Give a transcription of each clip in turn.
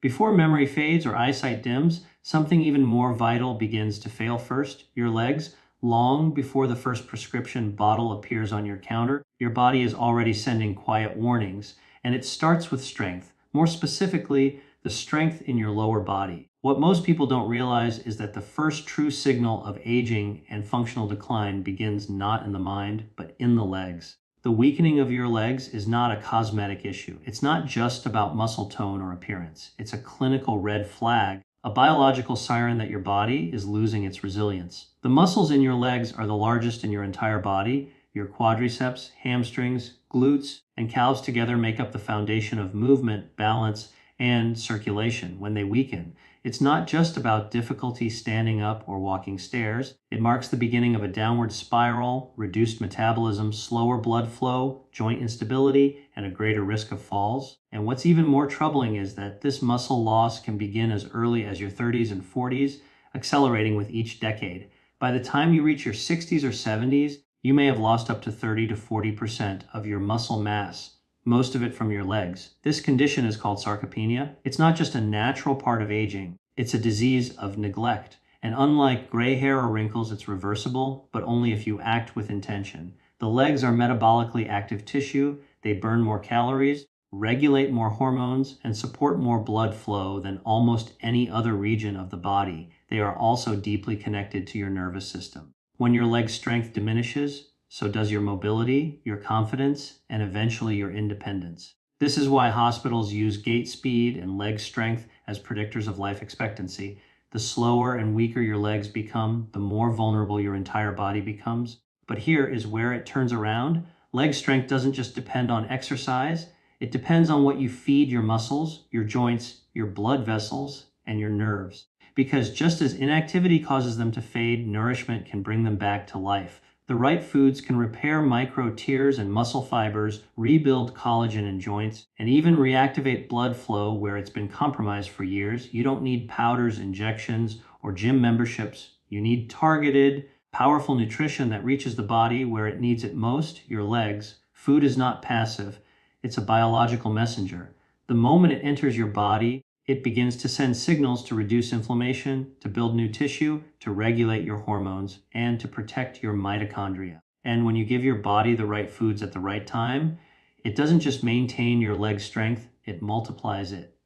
Before memory fades or eyesight dims, something even more vital begins to fail first: your legs. Long before the first prescription bottle appears on your counter, your body is already sending quiet warnings, and it starts with strength. More specifically, the strength in your lower body. What most people don't realize is that the first true signal of aging and functional decline begins not in the mind, but in the legs. The weakening of your legs is not a cosmetic issue. It's not just about muscle tone or appearance. It's a clinical red flag, a biological siren that your body is losing its resilience. The muscles in your legs are the largest in your entire body. Your quadriceps, hamstrings, glutes, and calves together make up the foundation of movement, balance, and circulation. When they weaken, it's not just about difficulty standing up or walking stairs. It marks the beginning of a downward spiral, reduced metabolism, slower blood flow, joint instability, and a greater risk of falls. And what's even more troubling is that this muscle loss can begin as early as your 30s and 40s, accelerating with each decade. By the time you reach your 60s or 70s, you may have lost up to 30 to 40% of your muscle mass, most of it from your legs. This condition is called sarcopenia. It's not just a natural part of aging, it's a disease of neglect. And unlike gray hair or wrinkles, it's reversible, but only if you act with intention. The legs are metabolically active tissue. They burn more calories, regulate more hormones, and support more blood flow than almost any other region of the body. They are also deeply connected to your nervous system. When your leg strength diminishes, so does your mobility, your confidence, and eventually your independence. This is why hospitals use gait speed and leg strength as predictors of life expectancy. The slower and weaker your legs become, the more vulnerable your entire body becomes. But here is where it turns around. Leg strength doesn't just depend on exercise. It depends on what you feed your muscles, your joints, your blood vessels, and your nerves. Because just as inactivity causes them to fade, nourishment can bring them back to life. The right foods can repair micro tears and muscle fibers, rebuild collagen in joints, and even reactivate blood flow where it's been compromised for years. You don't need powders, injections, or gym memberships. You need targeted, powerful nutrition that reaches the body where it needs it most, your legs. Food is not passive. It's a biological messenger. The moment it enters your body, it begins to send signals to reduce inflammation, to build new tissue, to regulate your hormones, and to protect your mitochondria. And when you give your body the right foods at the right time, it doesn't just maintain your leg strength, it multiplies it.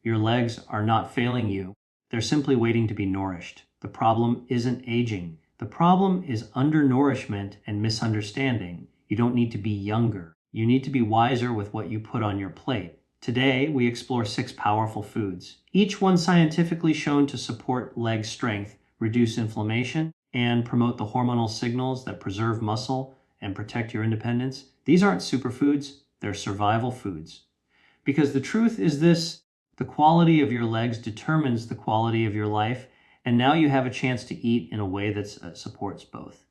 Your legs are not failing you. They're simply waiting to be nourished. The problem isn't aging. The problem is undernourishment and misunderstanding. You don't need to be younger. You need to be wiser with what you put on your plate. Today, we explore 6 powerful foods, each one scientifically shown to support leg strength, reduce inflammation, and promote the hormonal signals that preserve muscle and protect your independence. These aren't superfoods, they're survival foods. Because the truth is this: the quality of your legs determines the quality of your life, and now you have a chance to eat in a way that supports both.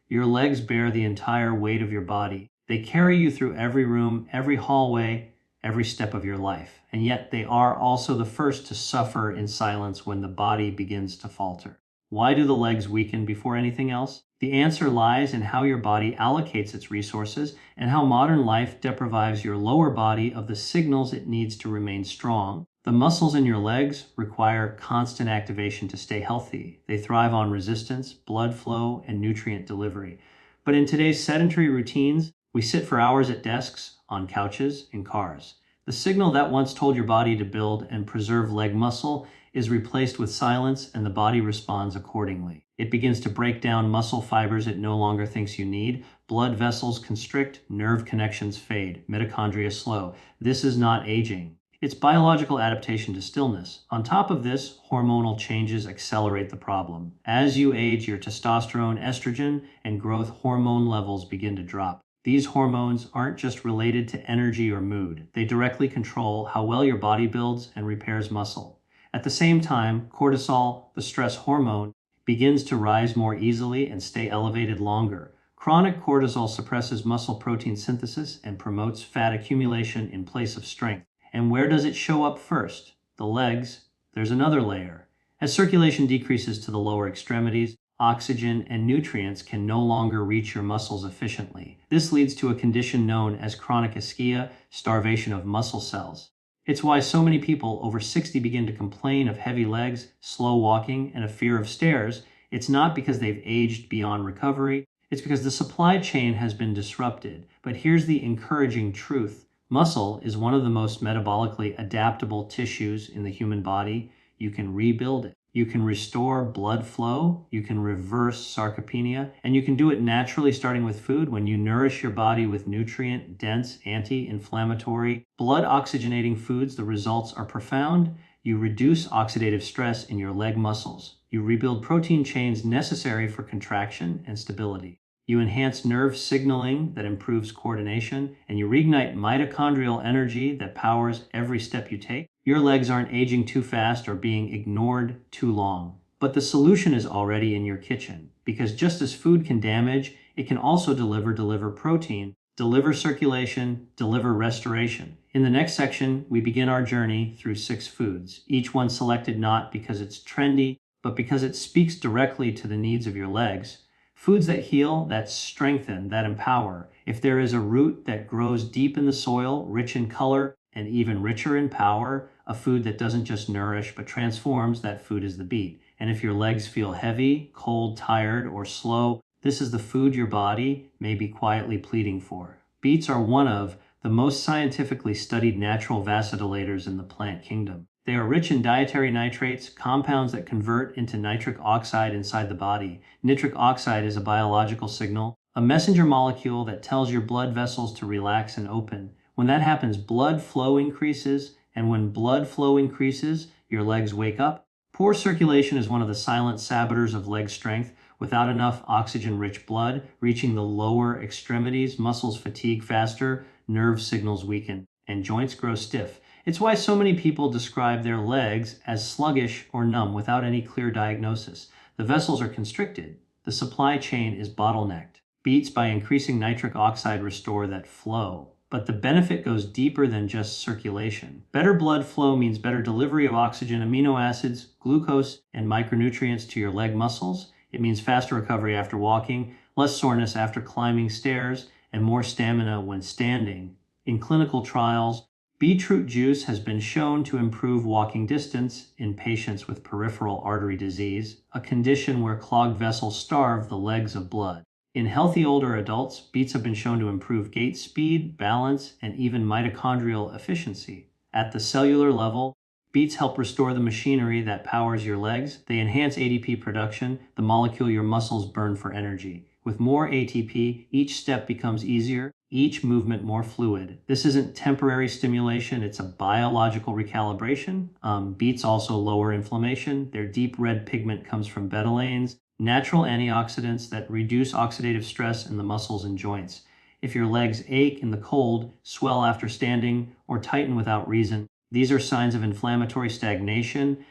Your legs bear the entire weight of your body. They carry you through every room, every hallway, every step of your life. And yet they are also the first to suffer in silence when the body begins to falter. Why do the legs weaken before anything else? The answer lies in how your body allocates its resources and how modern life deprives your lower body of the signals it needs to remain strong. The muscles in your legs require constant activation to stay healthy. They thrive on resistance, blood flow, and nutrient delivery. But in today's sedentary routines, we sit for hours at desks, on couches, in cars. The signal that once told your body to build and preserve leg muscle is replaced with silence, and the body responds accordingly. It begins to break down muscle fibers it no longer thinks you need. Blood vessels constrict, nerve connections fade, mitochondria slow. This is not aging. It's biological adaptation to stillness. On top of this, hormonal changes accelerate the problem. As you age, your testosterone, estrogen, and growth hormone levels begin to drop. These hormones aren't just related to energy or mood. They directly control how well your body builds and repairs muscle. At the same time, cortisol, the stress hormone, begins to rise more easily and stay elevated longer. Chronic cortisol suppresses muscle protein synthesis and promotes fat accumulation in place of strength. And where does it show up first? The legs. There's another layer. As circulation decreases to the lower extremities, oxygen and nutrients can no longer reach your muscles efficiently. This leads to a condition known as chronic ischemia, starvation of muscle cells. It's why so many people over 60 begin to complain of heavy legs, slow walking, and a fear of stairs. It's not because they've aged beyond recovery. It's because the supply chain has been disrupted. But here's the encouraging truth. Muscle is one of the most metabolically adaptable tissues in the human body. You can rebuild it. You can restore blood flow, you can reverse sarcopenia, and you can do it naturally starting with food when you nourish your body with nutrient-dense, anti-inflammatory, blood-oxygenating foods. The results are profound. You reduce oxidative stress in your leg muscles. You rebuild protein chains necessary for contraction and stability. You enhance nerve signaling that improves coordination, and you reignite mitochondrial energy that powers every step you take. Your legs aren't aging too fast or being ignored too long. But the solution is already in your kitchen, because just as food can damage, it can also deliver protein, deliver circulation, deliver restoration. In the next section, we begin our journey through 6 foods, each one selected not because it's trendy, but because it speaks directly to the needs of your legs. Foods that heal, that strengthen, that empower. If there is a root that grows deep in the soil, rich in color, and even richer in power, a food that doesn't just nourish but transforms, that food is the beet. And if your legs feel heavy, cold, tired, or slow, this is the food your body may be quietly pleading for. Beets are one of the most scientifically studied natural vasodilators in the plant kingdom. They are rich in dietary nitrates, compounds that convert into nitric oxide inside the body. Nitric oxide is a biological signal, a messenger molecule that tells your blood vessels to relax and open. When that happens, blood flow increases, and when blood flow increases, your legs wake up. Poor circulation is one of the silent saboteurs of leg strength. Without enough oxygen-rich blood reaching the lower extremities, muscles fatigue faster, nerve signals weaken, and joints grow stiff. It's why so many people describe their legs as sluggish or numb without any clear diagnosis. The vessels are constricted. The supply chain is bottlenecked. Beets, by increasing nitric oxide, restore that flow. But the benefit goes deeper than just circulation. Better blood flow means better delivery of oxygen, amino acids, glucose, and micronutrients to your leg muscles. It means faster recovery after walking, less soreness after climbing stairs, and more stamina when standing. In clinical trials, beetroot juice has been shown to improve walking distance in patients with peripheral artery disease, a condition where clogged vessels starve the legs of blood. In healthy older adults, beets have been shown to improve gait speed, balance, and even mitochondrial efficiency. At the cellular level, beets help restore the machinery that powers your legs. They enhance ADP production, the molecule your muscles burn for energy. With more ATP, each step becomes easier, each movement more fluid. This isn't temporary stimulation, it's a biological recalibration. Beets also lower inflammation. Their deep red pigment comes from betalains, natural antioxidants that reduce oxidative stress in the muscles and joints. If your legs ache in the cold, swell after standing, or tighten without reason, these are signs of inflammatory stagnation,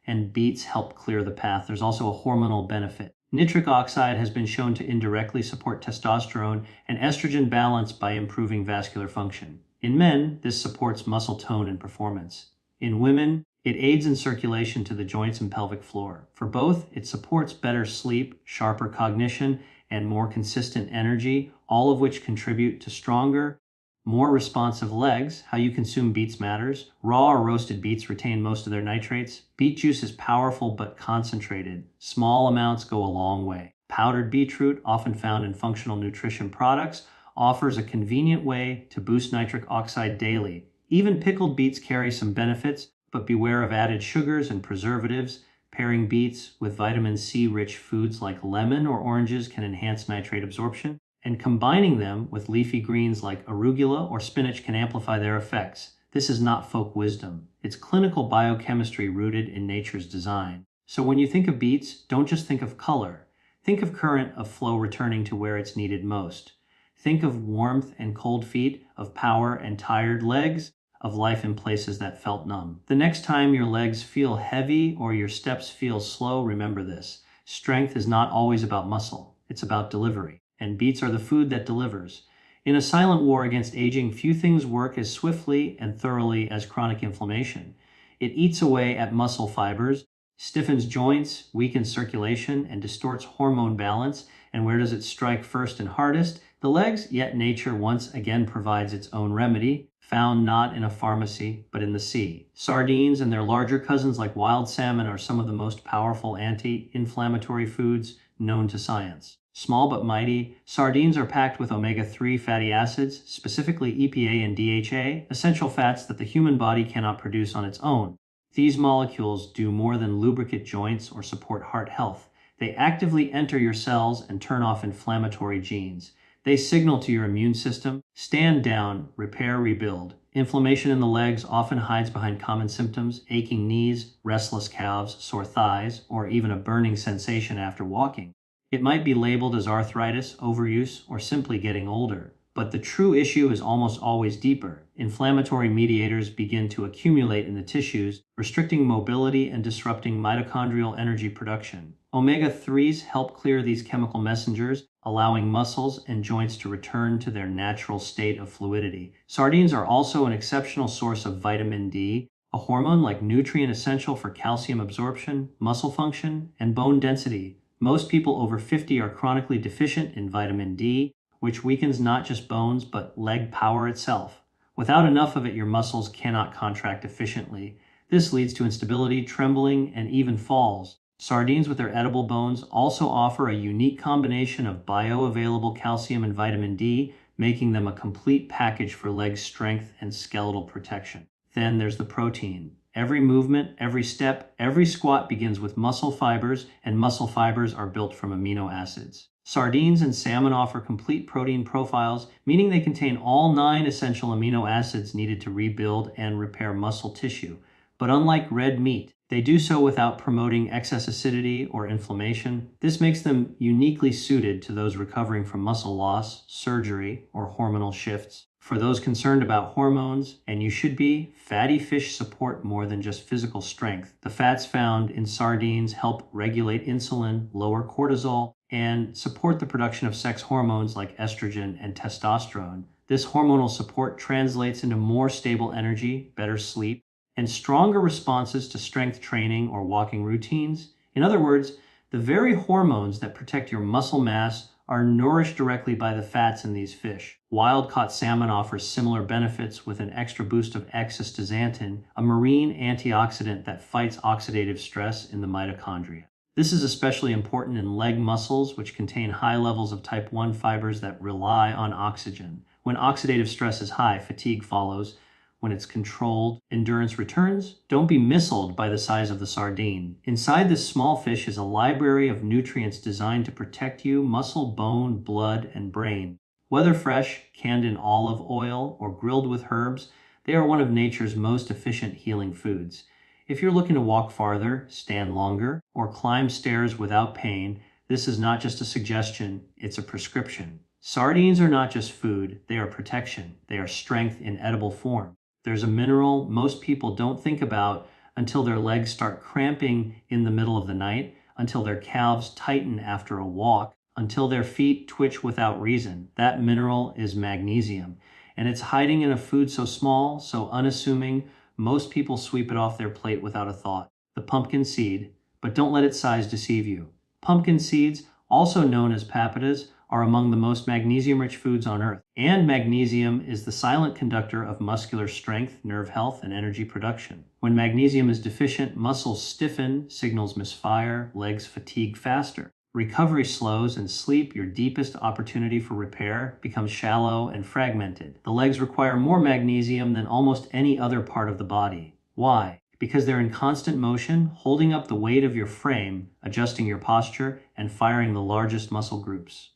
and beets help clear the path. There's also a hormonal benefit. Nitric oxide has been shown to indirectly support testosterone and estrogen balance by improving vascular function. In men, this supports muscle tone and performance. In women, it aids in circulation to the joints and pelvic floor. For both, it supports better sleep, sharper cognition, and more consistent energy, all of which contribute to stronger, more responsive legs. How you consume beets matters. Raw or roasted beets retain most of their nitrates. Beet juice is powerful but concentrated. Small amounts go a long way. Powdered beetroot, often found in functional nutrition products, offers a convenient way to boost nitric oxide daily. Even pickled beets carry some benefits, but beware of added sugars and preservatives. Pairing beets with vitamin C-rich foods like lemon or oranges can enhance nitrate absorption, and combining them with leafy greens like arugula or spinach can amplify their effects. This is not folk wisdom. It's clinical biochemistry rooted in nature's design. So when you think of beets, don't just think of color. Think of current of flow returning to where it's needed most. Think of warmth and cold feet, of power and tired legs, of life in places that felt numb. The next time your legs feel heavy or your steps feel slow, remember this. Strength is not always about muscle. It's about delivery. And beets are the food that delivers. In a silent war against aging, few things work as swiftly and thoroughly as chronic inflammation. It eats away at muscle fibers, stiffens joints, weakens circulation, and distorts hormone balance. And where does it strike first and hardest? the legs, yet nature once again provides its own remedy, found not in a pharmacy, but in the sea. Sardines and their larger cousins like wild salmon are some of the most powerful anti-inflammatory foods known to science. Small but mighty, sardines are packed with omega-3 fatty acids, specifically EPA and DHA, essential fats that the human body cannot produce on its own. These molecules do more than lubricate joints or support heart health. They actively enter your cells and turn off inflammatory genes. They signal to your immune system, stand down, repair, rebuild. Inflammation in the legs often hides behind common symptoms, aching knees, restless calves, sore thighs, or even a burning sensation after walking. It might be labeled as arthritis, overuse, or simply getting older. But the true issue is almost always deeper. Inflammatory mediators begin to accumulate in the tissues, restricting mobility and disrupting mitochondrial energy production. Omega-3s help clear these chemical messengers, allowing muscles and joints to return to their natural state of fluidity. Sardines are also an exceptional source of vitamin D, a hormone like nutrient essential for calcium absorption, muscle function, and bone density. Most people over 50 are chronically deficient in vitamin D, which weakens not just bones, but leg power itself. Without enough of it, your muscles cannot contract efficiently. This leads to instability, trembling, and even falls. Sardines with their edible bones also offer a unique combination of bioavailable calcium and vitamin D, making them a complete package for leg strength and skeletal protection. Then there's the protein. Every movement, every step, every squat begins with muscle fibers, and muscle fibers are built from amino acids. Sardines and salmon offer complete protein profiles, meaning they contain all 9 essential amino acids needed to rebuild and repair muscle tissue. But unlike red meat, they do so without promoting excess acidity or inflammation. This makes them uniquely suited to those recovering from muscle loss, surgery, or hormonal shifts. For those concerned about hormones, and you should be, fatty fish support more than just physical strength. The fats found in sardines help regulate insulin, lower cortisol, and support the production of sex hormones like estrogen and testosterone. This hormonal support translates into more stable energy, better sleep, and stronger responses to strength training or walking routines. In other words, the very hormones that protect your muscle mass are nourished directly by the fats in these fish. Wild-caught salmon offers similar benefits with an extra boost of X-astaxanthin, a marine antioxidant that fights oxidative stress in the mitochondria. This is especially important in leg muscles, which contain high levels of type 1 fibers that rely on oxygen. When oxidative stress is high, fatigue follows. When it's controlled, endurance returns. Don't be misled by the size of the sardine. Inside this small fish is a library of nutrients designed to protect you, muscle, bone, blood, and brain. Whether fresh, canned in olive oil, or grilled with herbs, they are one of nature's most efficient healing foods. If you're looking to walk farther, stand longer, or climb stairs without pain, this is not just a suggestion, it's a prescription. Sardines are not just food, they are protection. They are strength in edible form. There's a mineral most people don't think about until their legs start cramping in the middle of the night, until their calves tighten after a walk, until their feet twitch without reason. That mineral is magnesium, and it's hiding in a food so small, so unassuming, most people sweep it off their plate without a thought. The pumpkin seed, but don't let its size deceive you. Pumpkin seeds, also known as papatas, are among the most magnesium-rich foods on earth. And magnesium is the silent conductor of muscular strength, nerve health, and energy production. When magnesium is deficient, muscles stiffen, signals misfire, legs fatigue faster. Recovery slows, and sleep, your deepest opportunity for repair, becomes shallow and fragmented. The legs require more magnesium than almost any other part of the body. Why? Because they're in constant motion, holding up the weight of your frame, adjusting your posture, and firing the largest muscle groups.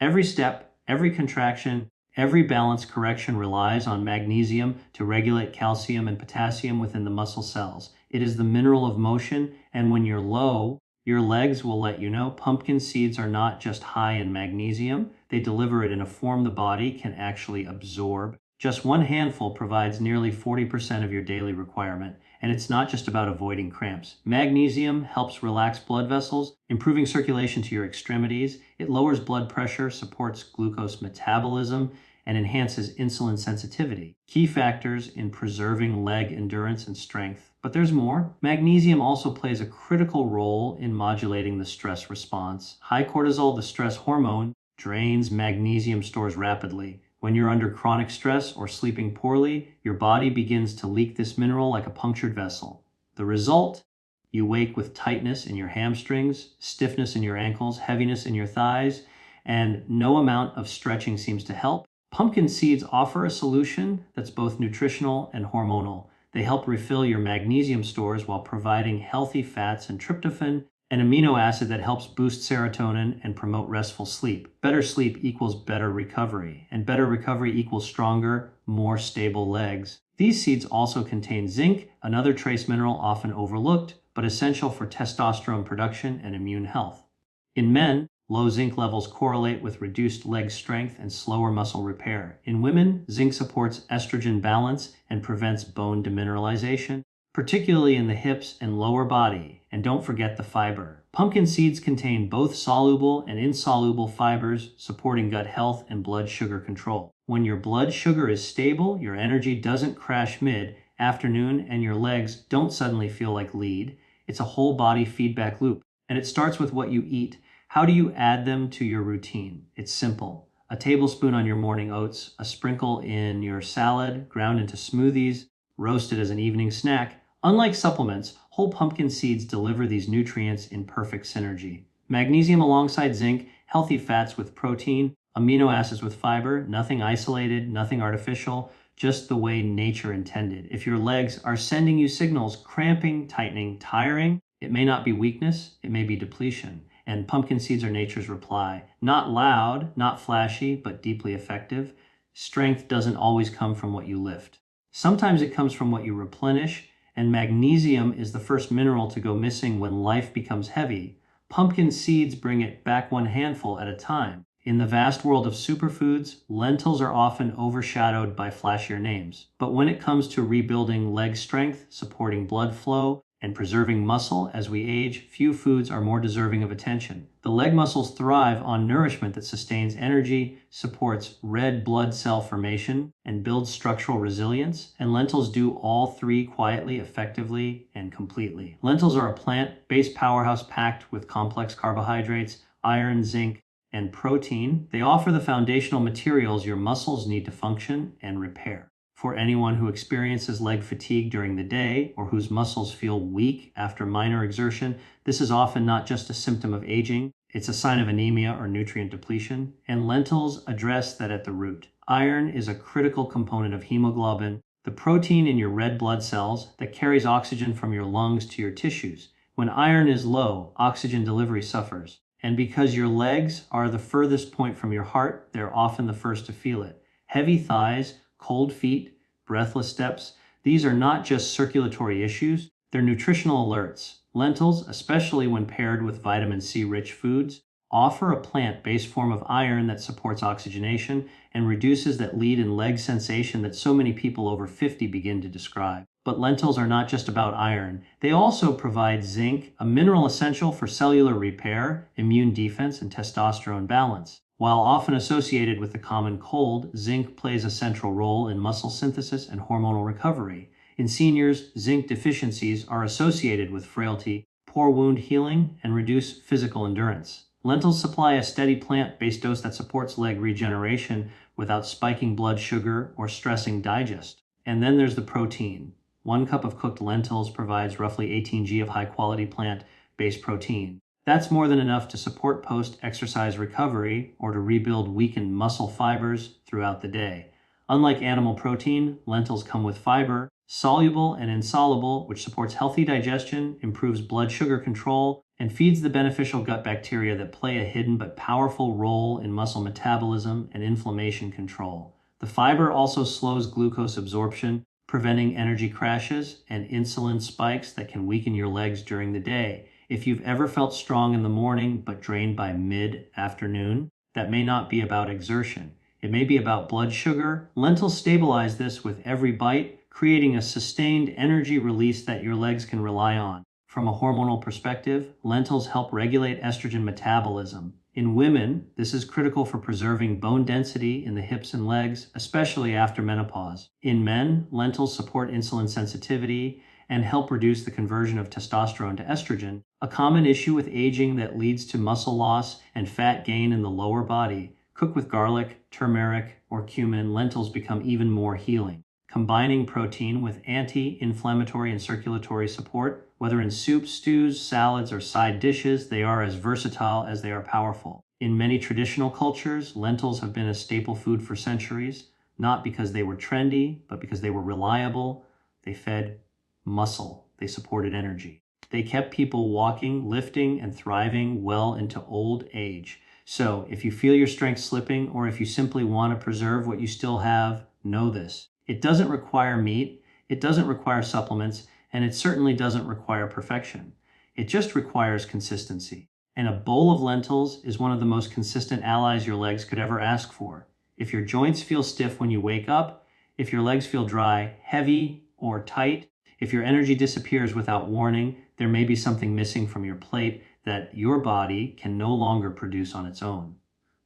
Every step, every contraction, every balance correction relies on magnesium to regulate calcium and potassium within the muscle cells. It is the mineral of motion, and when you're low, your legs will let you know. Pumpkin seeds are not just high in magnesium, they deliver it in a form the body can actually absorb. Just one handful provides nearly 40% of your daily requirement. And it's not just about avoiding cramps. Magnesium helps relax blood vessels, improving circulation to your extremities. It lowers blood pressure, supports glucose metabolism, and enhances insulin sensitivity. Key factors in preserving leg endurance and strength. But there's more. Magnesium also plays a critical role in modulating the stress response. High cortisol, the stress hormone, drains magnesium stores rapidly. When you're under chronic stress or sleeping poorly, your body begins to leak this mineral like a punctured vessel. The result? You wake with tightness in your hamstrings, stiffness in your ankles, heaviness in your thighs, and no amount of stretching seems to help. Pumpkin seeds offer a solution that's both nutritional and hormonal. They help refill your magnesium stores while providing healthy fats and tryptophan, an amino acid that helps boost serotonin and promote restful sleep. Better sleep equals better recovery, and better recovery equals stronger, more stable legs. These seeds also contain zinc, another trace mineral often overlooked, but essential for testosterone production and immune health. In men, low zinc levels correlate with reduced leg strength and slower muscle repair. In women, zinc supports estrogen balance and prevents bone demineralization, particularly in the hips and lower body. And don't forget the fiber. Pumpkin seeds contain both soluble and insoluble fibers, supporting gut health and blood sugar control. When your blood sugar is stable, your energy doesn't crash mid-afternoon and your legs don't suddenly feel like lead. It's a whole body feedback loop, and it starts with what you eat. How do you add them to your routine? It's simple. A tablespoon on your morning oats, a sprinkle in your salad, ground into smoothies, roasted as an evening snack. Unlike supplements, whole pumpkin seeds deliver these nutrients in perfect synergy. Magnesium alongside zinc, healthy fats with protein, amino acids with fiber, nothing isolated, nothing artificial, just the way nature intended. If your legs are sending you signals, cramping, tightening, tiring, it may not be weakness, it may be depletion. And pumpkin seeds are nature's reply. Not loud, not flashy, but deeply effective. Strength doesn't always come from what you lift. Sometimes it comes from what you replenish, and magnesium is the first mineral to go missing when life becomes heavy. Pumpkin seeds bring it back one handful at a time. In the vast world of superfoods, lentils are often overshadowed by flashier names. But when it comes to rebuilding leg strength, supporting blood flow, and preserving muscle as we age, few foods are more deserving of attention. The leg muscles thrive on nourishment that sustains energy, supports red blood cell formation, and builds structural resilience, and lentils do all three quietly, effectively, and completely. Lentils are a plant-based powerhouse packed with complex carbohydrates, iron, zinc, and protein. They offer the foundational materials your muscles need to function and repair. For anyone who experiences leg fatigue during the day or whose muscles feel weak after minor exertion, this is often not just a symptom of aging, it's a sign of anemia or nutrient depletion, and lentils address that at the root. Iron is a critical component of hemoglobin, the protein in your red blood cells that carries oxygen from your lungs to your tissues. When iron is low, oxygen delivery suffers. And because your legs are the furthest point from your heart, they're often the first to feel it. Heavy thighs, cold feet, breathless steps, these are not just circulatory issues, they're nutritional alerts. Lentils, especially when paired with vitamin C-rich foods, offer a plant-based form of iron that supports oxygenation and reduces that lead and leg sensation that so many people over 50 begin to describe. But lentils are not just about iron. They also provide zinc, a mineral essential for cellular repair, immune defense, and testosterone balance. While often associated with the common cold, zinc plays a central role in muscle synthesis and hormonal recovery. In seniors, zinc deficiencies are associated with frailty, poor wound healing, and reduced physical endurance. Lentils supply a steady plant-based dose that supports leg regeneration without spiking blood sugar or stressing digest. And then there's the protein. 1 cup of cooked lentils provides roughly 18 g of high-quality plant-based protein. That's more than enough to support post-exercise recovery or to rebuild weakened muscle fibers throughout the day. Unlike animal protein, lentils come with fiber, soluble and insoluble, which supports healthy digestion, improves blood sugar control, and feeds the beneficial gut bacteria that play a hidden but powerful role in muscle metabolism and inflammation control. The fiber also slows glucose absorption, preventing energy crashes and insulin spikes that can weaken your legs during the day. If you've ever felt strong in the morning but drained by mid-afternoon, that may not be about exertion. It may be about blood sugar. Lentils stabilize this with every bite, creating a sustained energy release that your legs can rely on. From a hormonal perspective, lentils help regulate estrogen metabolism. In women, this is critical for preserving bone density in the hips and legs, especially after menopause. In men, lentils support insulin sensitivity and help reduce the conversion of testosterone to estrogen, a common issue with aging that leads to muscle loss and fat gain in the lower body. Cooked with garlic, turmeric, or cumin, lentils become even more healing. Combining protein with anti-inflammatory and circulatory support, whether in soups, stews, salads, or side dishes, they are as versatile as they are powerful. In many traditional cultures, lentils have been a staple food for centuries, not because they were trendy, but because they were reliable. They fed muscle. They supported energy. They kept people walking, lifting, and thriving well into old age. So if you feel your strength slipping, or if you simply want to preserve what you still have, know this. It doesn't require meat, it doesn't require supplements, and it certainly doesn't require perfection. It just requires consistency. And a bowl of lentils is one of the most consistent allies your legs could ever ask for. If your joints feel stiff when you wake up, if your legs feel dry, heavy, or tight, if your energy disappears without warning, there may be something missing from your plate that your body can no longer produce on its own.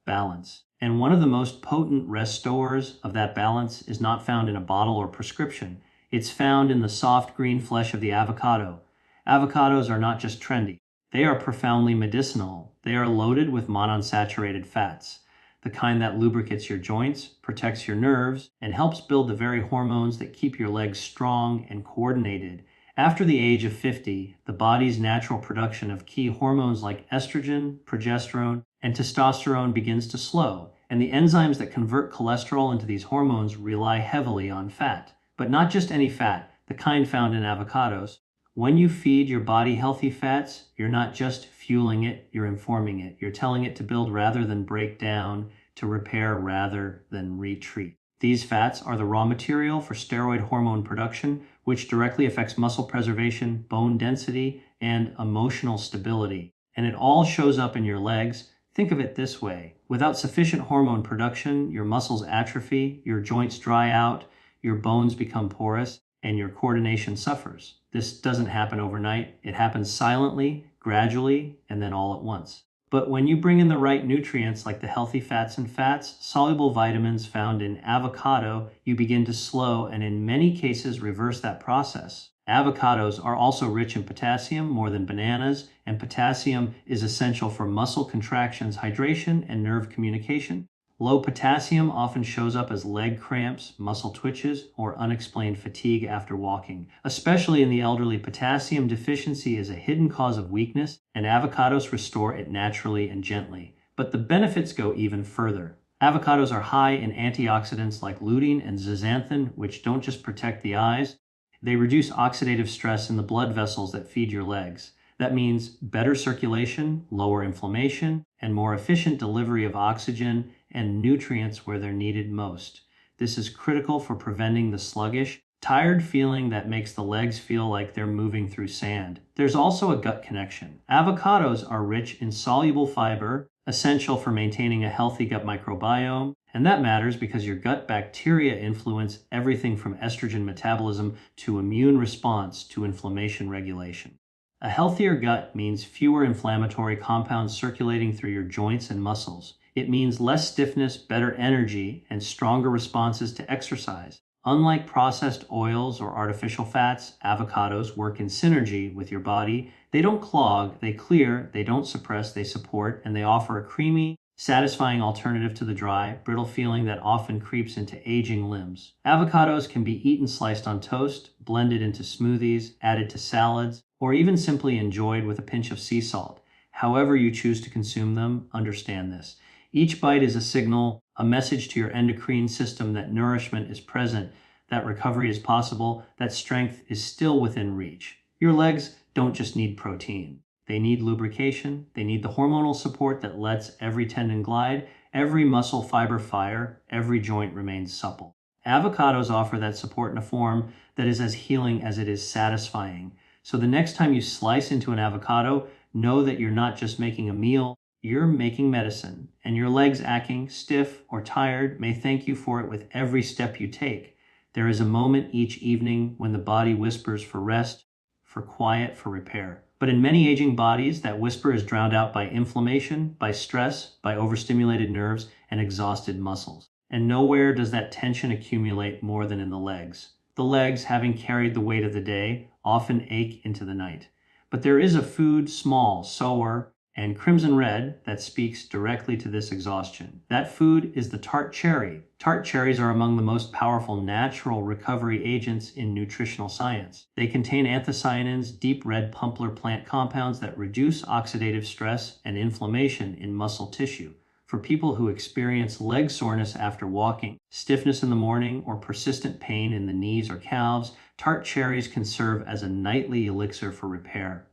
Balance. And one of the most potent restorers of that balance is not found in a bottle or prescription. It's found in the soft green flesh of the avocado. Avocados are not just trendy. They are profoundly medicinal. They are loaded with monounsaturated fats, the kind that lubricates your joints, protects your nerves, and helps build the very hormones that keep your legs strong and coordinated. After the age of 50, the body's natural production of key hormones like estrogen, progesterone, and testosterone begins to slow, and the enzymes that convert cholesterol into these hormones rely heavily on fat. But not just any fat, the kind found in avocados. When you feed your body healthy fats, you're not just fueling it, you're informing it. You're telling it to build rather than break down, to repair rather than retreat. These fats are the raw material for steroid hormone production, which directly affects muscle preservation, bone density, and emotional stability. And it all shows up in your legs. Think of it this way. Without sufficient hormone production, your muscles atrophy, your joints dry out, your bones become porous, and your coordination suffers. This doesn't happen overnight. It happens silently, gradually, and then all at once. But when you bring in the right nutrients like the healthy fats and fats, soluble vitamins found in avocado, you begin to slow and in many cases reverse that process. Avocados are also rich in potassium more than bananas, and potassium is essential for muscle contractions, hydration, and nerve communication. Low potassium often shows up as leg cramps, muscle twitches, or unexplained fatigue after walking. Especially in the elderly, potassium deficiency is a hidden cause of weakness, and avocados restore it naturally and gently. But the benefits go even further. Avocados are high in antioxidants like lutein and zeaxanthin, which don't just protect the eyes, they reduce oxidative stress in the blood vessels that feed your legs. That means better circulation, lower inflammation, and more efficient delivery of oxygen and nutrients where they're needed most. This is critical for preventing the sluggish, tired feeling that makes the legs feel like they're moving through sand. There's also a gut connection. Avocados are rich in soluble fiber, essential for maintaining a healthy gut microbiome, and that matters because your gut bacteria influence everything from estrogen metabolism to immune response to inflammation regulation. A healthier gut means fewer inflammatory compounds circulating through your joints and muscles. It means less stiffness, better energy, and stronger responses to exercise. Unlike processed oils or artificial fats, avocados work in synergy with your body. They don't clog, they clear, they don't suppress, they support, and they offer a creamy, satisfying alternative to the dry, brittle feeling that often creeps into aging limbs. Avocados can be eaten sliced on toast, blended into smoothies, added to salads, or even simply enjoyed with a pinch of sea salt. However you choose to consume them, understand this. Each bite is a signal, a message to your endocrine system that nourishment is present, that recovery is possible, that strength is still within reach. Your legs don't just need protein. They need lubrication. They need the hormonal support that lets every tendon glide, every muscle fiber fire, every joint remain supple. Avocados offer that support in a form that is as healing as it is satisfying. So the next time you slice into an avocado, know that you're not just making a meal, you're making medicine, and your legs aching, stiff, or tired may thank you for it with every step you take. There is a moment each evening when the body whispers for rest, for quiet, for repair. But in many aging bodies, that whisper is drowned out by inflammation, by stress, by overstimulated nerves, and exhausted muscles. And nowhere does that tension accumulate more than in the legs. The legs, having carried the weight of the day, often ache into the night. But there is a food, small, sour, and crimson red, that speaks directly to this exhaustion. That food is the tart cherry. Tart cherries are among the most powerful natural recovery agents in nutritional science. They contain anthocyanins, deep red pumpler plant compounds that reduce oxidative stress and inflammation in muscle tissue. For people who experience leg soreness after walking, stiffness in the morning, or persistent pain in the knees or calves, tart cherries can serve as a nightly elixir for repair.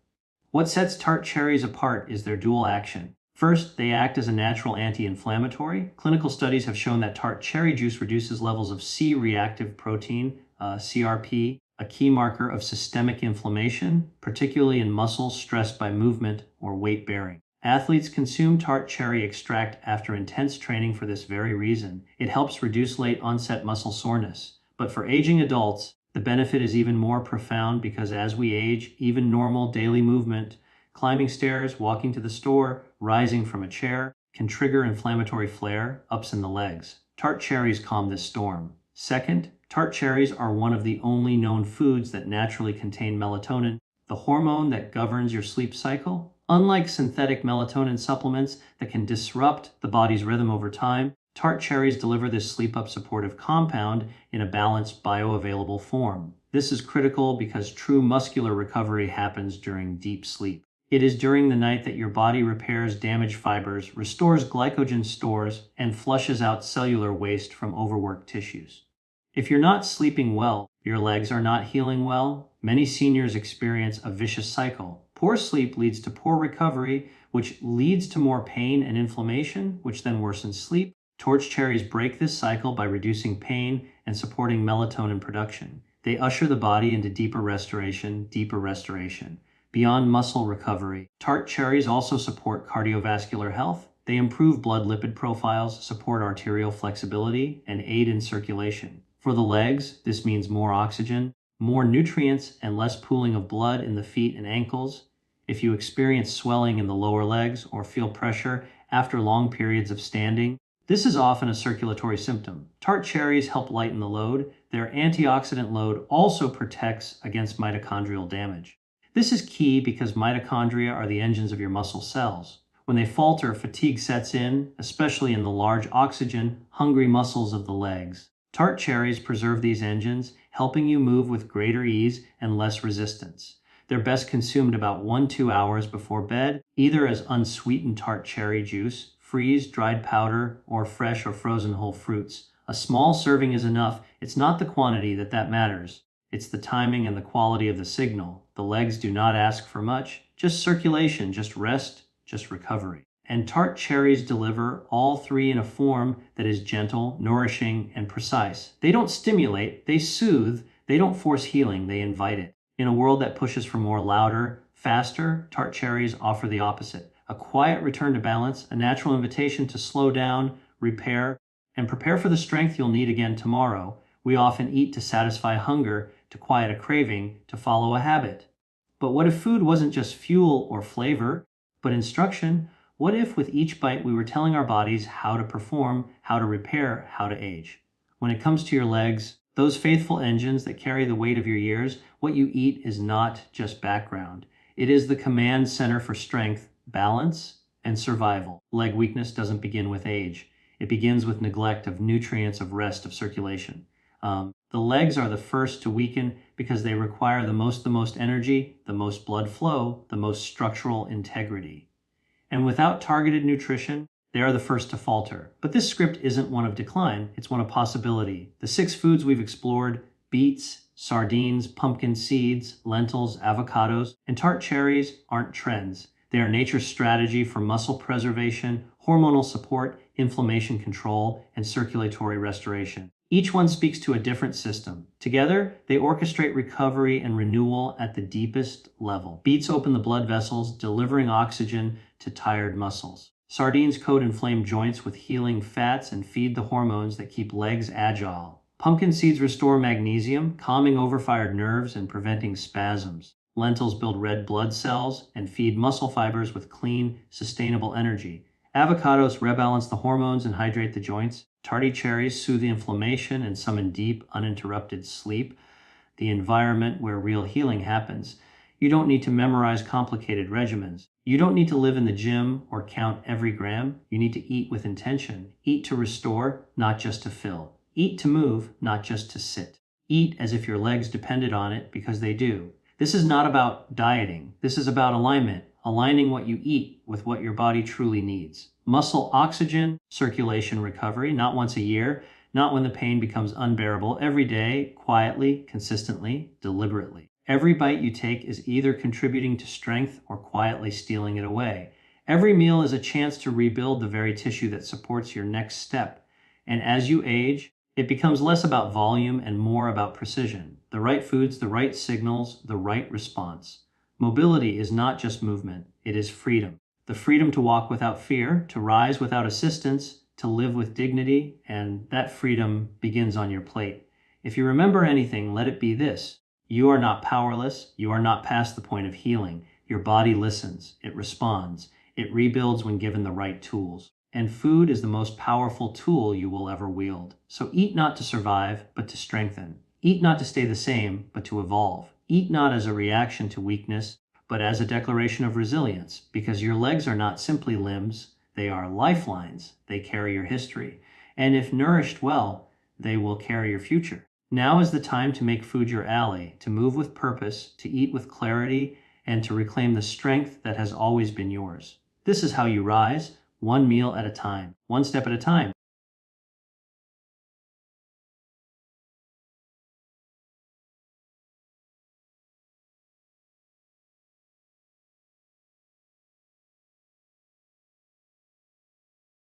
What sets tart cherries apart is their dual action. First, they act as a natural anti-inflammatory. Clinical studies have shown that tart cherry juice reduces levels of C-reactive protein, CRP, a key marker of systemic inflammation, particularly in muscles stressed by movement or weight bearing. Athletes consume tart cherry extract after intense training for this very reason. It helps reduce late onset muscle soreness. But for aging adults, the benefit is even more profound because as we age, even normal daily movement, climbing stairs, walking to the store, rising from a chair, can trigger inflammatory flare-ups in the legs. Tart cherries calm this storm. Second, tart cherries are one of the only known foods that naturally contain melatonin, the hormone that governs your sleep cycle. Unlike synthetic melatonin supplements that can disrupt the body's rhythm over time, tart cherries deliver this sleep-up supportive compound in a balanced bioavailable form. This is critical because true muscular recovery happens during deep sleep. It is during the night that your body repairs damaged fibers, restores glycogen stores, and flushes out cellular waste from overworked tissues. If you're not sleeping well, your legs are not healing well, many seniors experience a vicious cycle. Poor sleep leads to poor recovery, which leads to more pain and inflammation, which then worsens sleep. Torch cherries break this cycle by reducing pain and supporting melatonin production. They usher the body into deeper restoration. Beyond muscle recovery, tart cherries also support cardiovascular health. They improve blood lipid profiles, support arterial flexibility, and aid in circulation. For the legs, this means more oxygen, more nutrients, and less pooling of blood in the feet and ankles. If you experience swelling in the lower legs or feel pressure after long periods of standing, this is often a circulatory symptom. Tart cherries help lighten the load. Their antioxidant load also protects against mitochondrial damage. This is key because mitochondria are the engines of your muscle cells. When they falter, fatigue sets in, especially in the large oxygen-hungry muscles of the legs. Tart cherries preserve these engines, helping you move with greater ease and less resistance. They're best consumed about 1-2 hours before bed, either as unsweetened tart cherry juice, freeze, dried powder, or fresh or frozen whole fruits. A small serving is enough. It's not the quantity that matters. It's the timing and the quality of the signal. The legs do not ask for much, just circulation, just rest, just recovery. And tart cherries deliver all three in a form that is gentle, nourishing, and precise. They don't stimulate, they soothe. They don't force healing, they invite it. In a world that pushes for more louder, faster, tart cherries offer the opposite. A quiet return to balance, a natural invitation to slow down, repair, and prepare for the strength you'll need again tomorrow. We often eat to satisfy hunger, to quiet a craving, to follow a habit. But what if food wasn't just fuel or flavor, but instruction? What if with each bite we were telling our bodies how to perform, how to repair, how to age? When it comes to your legs, those faithful engines that carry the weight of your years, what you eat is not just background. It is the command center for strength, balance, and survival. Leg weakness doesn't begin with age. It begins with neglect of nutrients, of rest, of circulation. The legs are the first to weaken because they require the most energy, the most blood flow, the most structural integrity. And without targeted nutrition, they are the first to falter. But this script isn't one of decline, it's one of possibility. The 6 foods we've explored, beets, sardines, pumpkin seeds, lentils, avocados, and tart cherries aren't trends. They are nature's strategy for muscle preservation, hormonal support, inflammation control, and circulatory restoration. Each one speaks to a different system. Together, they orchestrate recovery and renewal at the deepest level. Beets open the blood vessels, delivering oxygen to tired muscles. Sardines coat inflamed joints with healing fats and feed the hormones that keep legs agile. Pumpkin seeds restore magnesium, calming overfired nerves and preventing spasms. Lentils build red blood cells and feed muscle fibers with clean, sustainable energy. Avocados rebalance the hormones and hydrate the joints. Tarty cherries soothe the inflammation and summon deep, uninterrupted sleep. the environment where real healing happens. You don't need to memorize complicated regimens. You don't need to live in the gym or count every gram. You need to eat with intention. Eat to restore, not just to fill. Eat to move, not just to sit. Eat as if your legs depended on it, because they do. This is not about dieting. This is about alignment, aligning what you eat with what your body truly needs. Muscle oxygen, circulation recovery, not once a year, not when the pain becomes unbearable, every day, quietly, consistently, deliberately. Every bite you take is either contributing to strength or quietly stealing it away. Every meal is a chance to rebuild the very tissue that supports your next step. And as you age, it becomes less about volume and more about precision. The right foods, the right signals, the right response. Mobility is not just movement, it is freedom. The freedom to walk without fear, to rise without assistance, to live with dignity, and that freedom begins on your plate. If you remember anything, let it be this. You are not powerless. You are not past the point of healing. Your body listens. It responds. It rebuilds when given the right tools. And food is the most powerful tool you will ever wield. So eat not to survive, but to strengthen. Eat not to stay the same, but to evolve. Eat not as a reaction to weakness, but as a declaration of resilience, because your legs are not simply limbs. They are lifelines. They carry your history. And if nourished well, they will carry your future. Now is the time to make food your ally, to move with purpose, to eat with clarity, and to reclaim the strength that has always been yours. This is how you rise, one meal at a time, one step at a time.